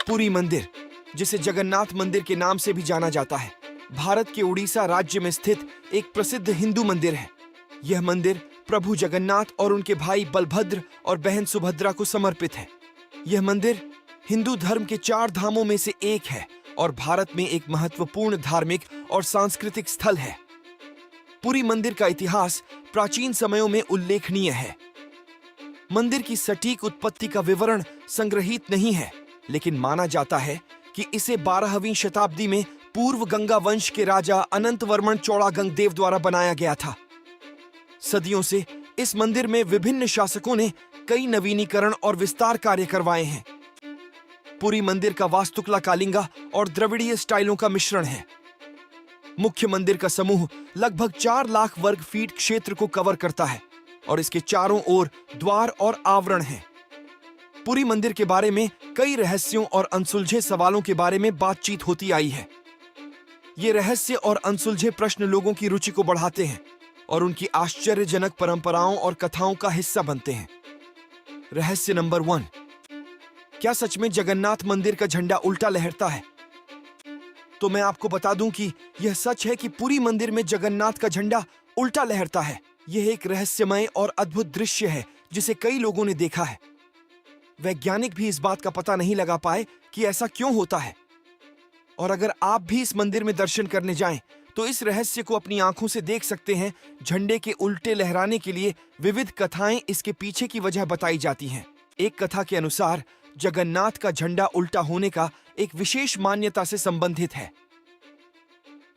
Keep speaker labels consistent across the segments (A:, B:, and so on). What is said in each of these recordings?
A: पुरी मंदिर, जिसे जगन्नाथ मंदिर के नाम से भी जाना जाता है, भारत के उड़ीसा राज्य में स्थित एक प्रसिद्ध हिंदू मंदिर है। यह मंदिर प्रभु जगन्नाथ और उनके भाई बलभद्र और बहन सुभद्रा को समर्पित है। यह मंदिर हिंदू धर्म के 4 धामों में से एक है और भारत में एक महत्वपूर्ण धार्मिक और सांस्कृतिक स्थल है। पुरी मंदिर का इतिहास प्राचीन समयों में उल्लेखनीय है। मंदिर की सटीक उत्पत्ति का विवरण संग्रहित नहीं है, लेकिन माना जाता है कि इसे 12वीं शताब्दी में पूर्व गंगा वंश के राजा अनंतवर्मन चौड़ागंगदेव द्वारा बनाया गया था। सदियों से इस मंदिर में विभिन्न शासकों ने कई नवीनीकरण और विस्तार कार्य करवाए हैं। पुरी मंदिर का वास्तुकला कालिंगा और द्रविड़ीय स्टाइलों का मिश्रण है। मुख्य मंदिर का समूह लगभग 4 लाख वर्ग फीट क्षेत्र को कवर करता है और इसके चारों ओर द्वार और आवरण हैं। पुरी मंदिर के बारे में कई रहस्यों और अनसुलझे सवालों के बारे में बातचीत होती आई है। ये रहस्य और अनसुलझे प्रश्न लोगों की रुचि को बढ़ाते हैं और उनकी आश्चर्यजनक परंपराओं और कथाओं का हिस्सा बनते हैं। रहस्य नंबर 1, क्या सच में जगन्नाथ मंदिर का झंडा उल्टा लहरता है? तो मैं आपको बता दूं कि यह सच है कि पुरी मंदिर में जगन्नाथ का झंडा उल्टा लहरता है। यह एक रहस्यमय और अद्भुत दृश्य है जिसे कई लोगों ने देखा है। वैज्ञानिक भी इस बात का पता नहीं लगा पाए कि ऐसा क्यों होता है। और अगर आप भी इस मंदिर में दर्शन करने जाएं, तो इस रहस्य को अपनी आंखों से देख सकते हैं। झंडे के उल्टे लहराने के लिए विविध कथाएं इसके पीछे की वजह बताई जाती हैं। एक कथा के अनुसार जगन्नाथ का झंडा उल्टा होने का एक विशेष मान्यता से संबंधित है।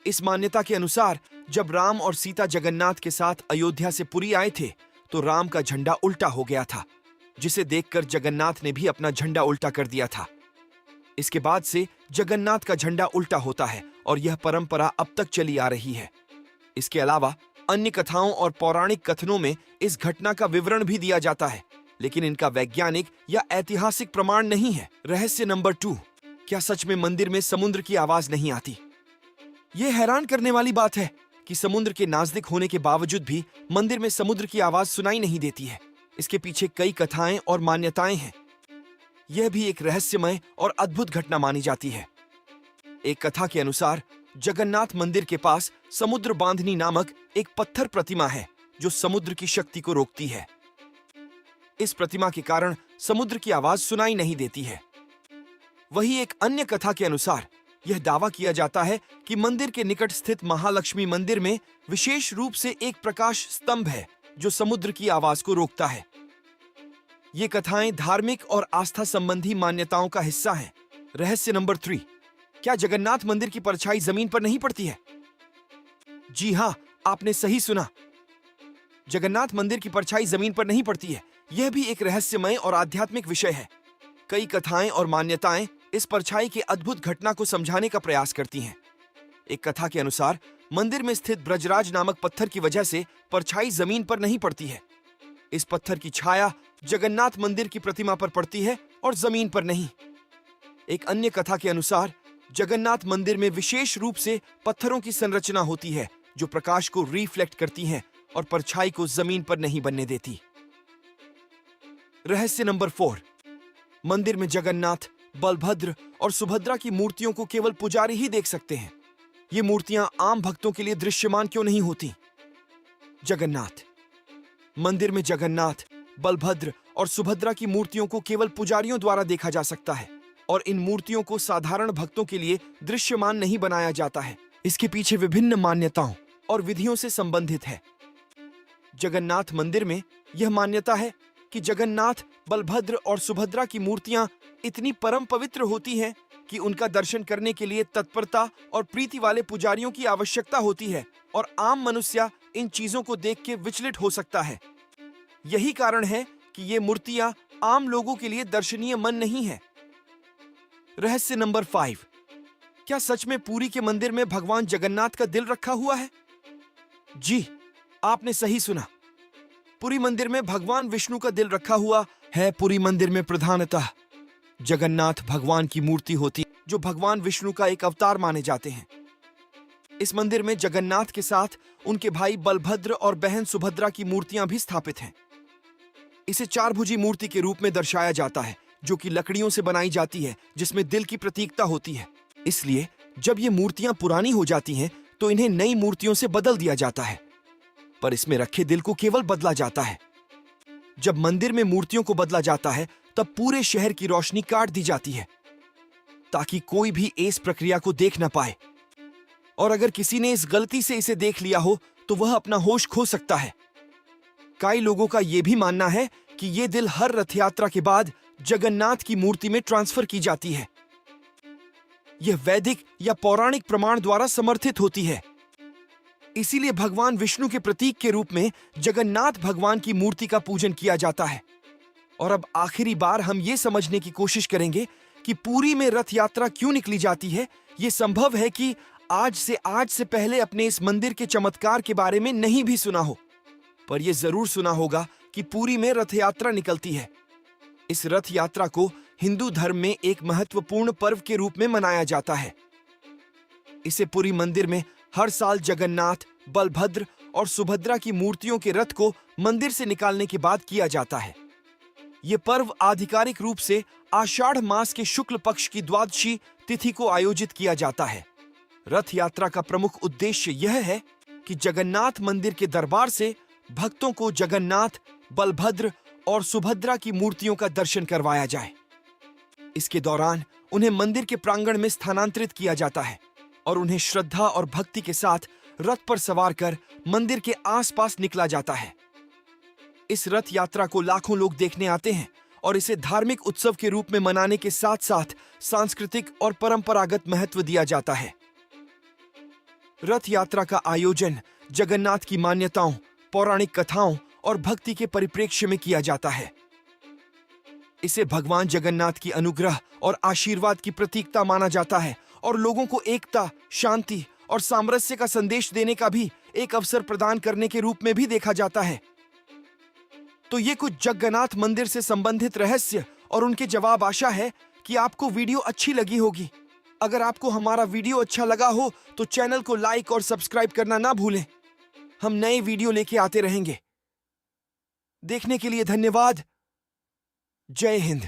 A: इस मान्यता के अनुसार जब राम और सीता जगन्नाथ के साथ अयोध्या से पुरी आए थे, तो राम का झंडा उल्टा हो गया था, जिसे देखकर जगन्नाथ ने भी अपना झंडा उल्टा कर दिया था। इसके बाद से जगन्नाथ का झंडा उल्टा होता है और यह परंपरा अब तक चली आ रही है। इसके अलावा अन्य कथाओं और पौराणिक कथनों में इस घटना का विवरण भी दिया जाता है, लेकिन इनका वैज्ञानिक या ऐतिहासिक प्रमाण नहीं है। रहस्य नंबर 2, क्या सच में मंदिर में समुद्र की आवाज नहीं आती? यह हैरान करने वाली बात है कि समुद्र के नजदीक होने के बावजूद भी मंदिर में समुद्र की आवाज सुनाई नहीं देती है। इसके पीछे कई कथाएं और मान्यताएं हैं। यह भी एक रहस्यमय और अद्भुत घटना मानी जाती है। एक कथा के अनुसार जगन्नाथ मंदिर के पास समुद्र बांधनी नामक एक पत्थर प्रतिमा है जो समुद्र की शक्ति को रोकती है। इस प्रतिमा के कारण समुद्र की आवाज सुनाई नहीं देती है। वही एक अन्य कथा के अनुसार यह दावा किया जाता है कि मंदिर के निकट स्थित महालक्ष्मी मंदिर में विशेष रूप से एक प्रकाश स्तंभ है जो समुद्र की आवाज को रोकता है। ये कथाएं धार्मिक और आस्था संबंधी मान्यताओं का हिस्सा हैं। रहस्य नंबर 3, क्या जगन्नाथ मंदिर की परछाई जमीन पर नहीं पड़ती है? जी हां, आपने सही सुना। जगन्नाथ मंदिर की परछाई जमीन पर नहीं पड़ती है। यह भी एक रहस्यमय और आध्यात्मिक विषय है। कई कथाएं और मान्यताएं इस परछाई की अद्भुत घटना को समझाने का प्रयास करती हैं। एक कथा के अनुसार मंदिर में स्थित ब्रजराज नामक पत्थर की वजह से परछाई जमीन पर नहीं पड़ती है। इस पत्थर की छाया जगन्नाथ मंदिर की प्रतिमा पर पड़ती है और जमीन पर नहीं। एक अन्य कथा के अनुसार जगन्नाथ मंदिर में विशेष रूप से पत्थरों की संरचना होती है जो प्रकाश को रिफ्लेक्ट करती हैं और परछाई को जमीन पर नहीं बनने देती। रहस्य नंबर 4, मंदिर में जगन्नाथ, बलभद्र और सुभद्रा की मूर्तियों को केवल पुजारी ही देख सकते हैं। ये मूर्तियां आम भक्तों के लिए दृश्यमान क्यों नहीं होती? मंदिर में जगन्नाथ, बलभद्र और सुभद्रा की मूर्तियों को केवल पुजारियों द्वारा देखा जा सकता है और इन मूर्तियों को साधारण भक्तों के लिए दृश्यमान नहीं बनाया जाता है। इसके पीछे विभिन्न मान्यताओं और विधियों से संबंधित है। जगन्नाथ मंदिर में यह मान्यता है कि जगन्नाथ, बलभद्र और सुभद्रा की मूर्तियां इतनी परम पवित्र होती हैं कि उनका दर्शन करने के लिए तत्परता और प्रीति वाले पुजारियों की आवश्यकता होती है और आम मनुष्य इन चीजों को देख के विचलित हो सकता है। यही कारण है कि ये मूर्तियां आम लोगों के लिए दर्शनीय मन नहीं है। रहस्य नंबर 5, क्या सच में पुरी के मंदिर में भगवान जगन्नाथ का दिल रखा हुआ है? जी, आपने सही सुना। पुरी मंदिर में भगवान विष्णु का दिल रखा हुआ है। पुरी मंदिर में प्रधानतः जगन्नाथ भगवान की मूर्ति होती है जो भगवान विष्णु का एक अवतार माने जाते हैं। इस मंदिर में जगन्नाथ के साथ उनके भाई बलभद्र और बहन सुभद्रा की मूर्तियां भी स्थापित हैं। इसे 4 भुजी मूर्ति के रूप में दर्शाया जाता है जो कि लकड़ियों से बनाई जाती है, जिसमें दिल की प्रतीकता होती है। इसलिए जब ये मूर्तियां पुरानी हो जाती हैं तो इन्हें नई मूर्तियों से बदल दिया जाता है, पर इसमें रखे दिल को केवल बदला जाता है। जब मंदिर में मूर्तियों को बदला जाता है तब पूरे शहर की रोशनी काट दी जाती है ताकि कोई भी इस प्रक्रिया को देख न पाए, और अगर किसी ने इस गलती से इसे देख लिया हो तो वह अपना होश खो सकता है। कई लोगों का यह भी मानना है कि ये दिल हर रथ यात्रा के बाद जगन्नाथ की मूर्ति में ट्रांसफर की जाती है। यह वैदिक या पौराणिक प्रमाण द्वारा समर्थित होती है। इसीलिए भगवान विष्णु के प्रतीक के रूप में जगन्नाथ भगवान की मूर्ति का पूजन किया जाता है। और अब आखिरी बार हम ये समझने की कोशिश करेंगे कि पुरी में रथ यात्रा क्यों निकली जाती है। यह संभव है कि आज से पहले अपने इस मंदिर के चमत्कार के बारे में नहीं भी सुना हो, पर यह जरूर सुना होगा कि पुरी में रथ यात्रा निकलती है। इस रथ यात्रा को हिंदू धर्म में एक महत्वपूर्ण पर्व के रूप में मनाया जाता है। इसे पुरी मंदिर में हर साल जगन्नाथ, बलभद्र और सुभद्रा की मूर्तियों के रथ को मंदिर से निकालने के बाद किया जाता है। यह पर्व आधिकारिक रूप से आषाढ़ मास के शुक्ल पक्ष की द्वादशी तिथि को आयोजित किया जाता है। रथ यात्रा का प्रमुख उद्देश्य यह है कि जगन्नाथ मंदिर के दरबार से भक्तों को जगन्नाथ, बलभद्र और सुभद्रा की मूर्तियों का दर्शन करवाया जाए। इसके दौरान उन्हें मंदिर के प्रांगण में स्थानांतरित किया जाता है और उन्हें श्रद्धा और भक्ति के साथ रथ पर सवार कर मंदिर के आसपास निकला जाता है। इस रथ यात्रा को लाखों लोग देखने आते हैं और इसे धार्मिक उत्सव के रूप में मनाने के साथ साथ सांस्कृतिक और परंपरागत महत्व दिया जाता है। रथ यात्रा का आयोजन जगन्नाथ की मान्यताओं, पौराणिक कथाओं और भक्ति के परिप्रेक्ष्य में किया जाता है। इसे भगवान जगन्नाथ की अनुग्रह और आशीर्वाद की प्रतीकता माना जाता है और लोगों को एकता, शांति और सामरस्य का संदेश देने का भी एक अवसर प्रदान करने के रूप में भी देखा जाता है। तो ये कुछ जगन्नाथ मंदिर से संबंधित रहस्य और उनके जवाब। आशा है कि आपको वीडियो अच्छी लगी होगी। अगर आपको हमारा वीडियो अच्छा लगा हो तो चैनल को लाइक और सब्सक्राइब करना ना भूलें। हम नए वीडियो लेके आते रहेंगे। देखने के लिए धन्यवाद। जय हिंद।